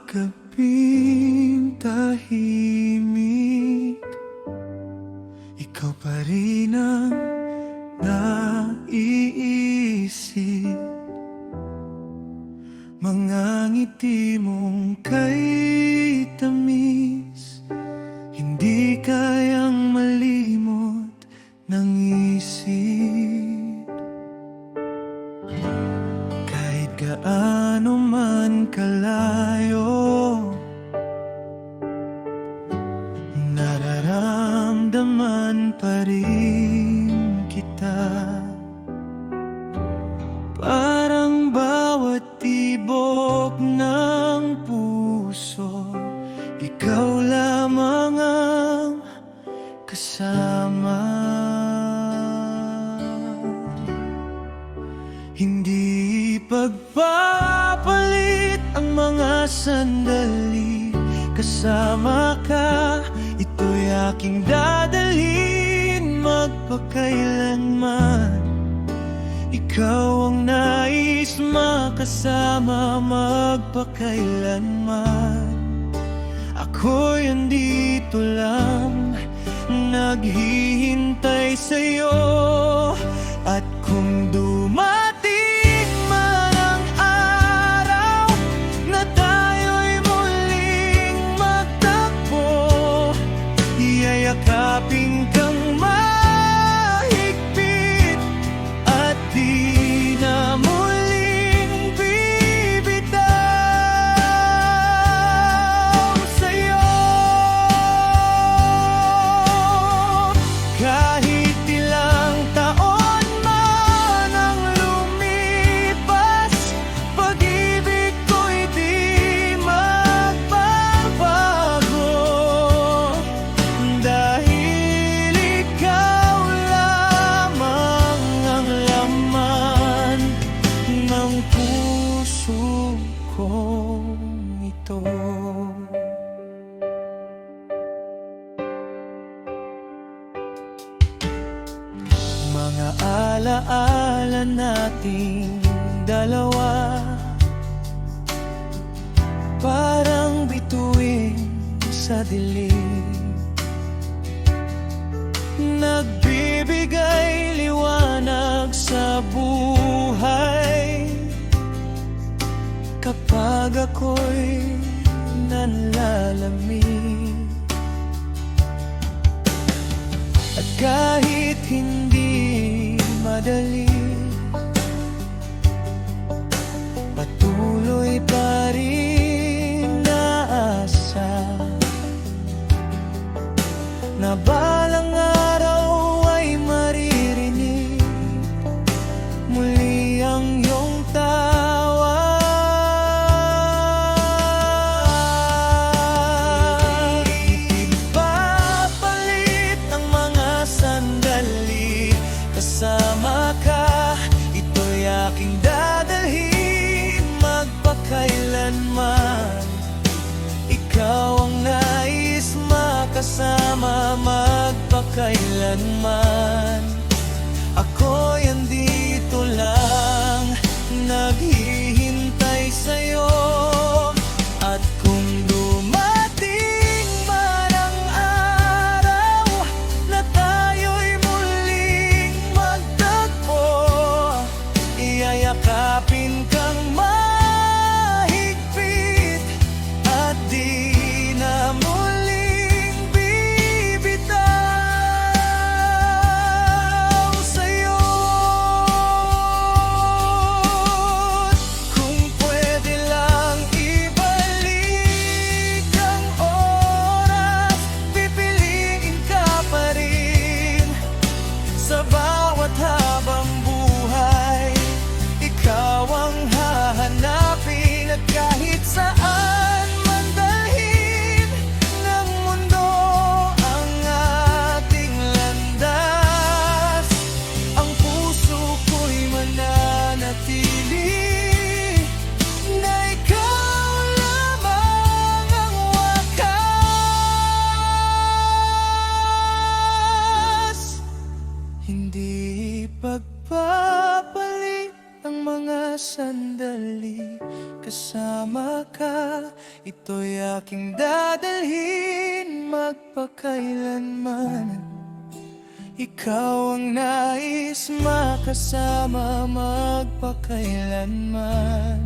gabing tahimik, ikaw pa rin ang naiisip. Mga ngiti mong kay tamis, hindi kayang malimot ng isip. Kahit gaano man kalayo, nararamdaman pa rin kita. Parang bawat tibok ng puso, ikaw lamang ang kasama. Hindi pagpapalit ang mga sandali, kasama ka, ito'y aking dadalhin magpakailanman. Ikaw ang nais makasama magpakailanman. Ako'y andito lang, naghihintay sa'yo. At kung dumating man ang araw na tayo'y muling magtagpo, yayakapin kang mahigpit at di na muling bibitaw sa'yo. Kahit ilang taon man ang lumipas, pag-ibig ko'y di magbabago. Dahil ikaw lamang ang laman ng puso kong ito. Mga alaala nating dalawa, parang bituin sa dilim, nagbibigay liwanag sa buhay kapag ako'y nanlalamig. At kahit hindi madali, patuloy pa rin naasa na balang araw ay maririnig muli ang iyong tawa. Ipapalit ang mga sandali, kasama ka, ito'y aking dadalhin magpakailanman. Ikaw ang nais makasama magpakailanman. Ako'y andito lang, naghihintay sa'yo. At kung dumating man ang araw na tayo'y muling magtagpo, iyayakapin kang mahigpit at di na muling bibitaw sa'yo. Kung pwede lang ibalik ang oras, pipiliin ka pa rin sa bawat habang buhay. Ikaw ang hahanapin at kahit saan man dalhin ng mundo ang ating landas, ang puso ko'y mananatili na ikaw lamang ang wakas. Hindi pagpapalit ang mga sandali, kasama ka. Ito'y aking dadalhin magpakailanman. Ikaw ang nais makasama magpakailanman.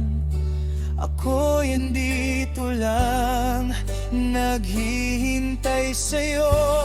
Ako'y andito lang, naghihintay sa'yo.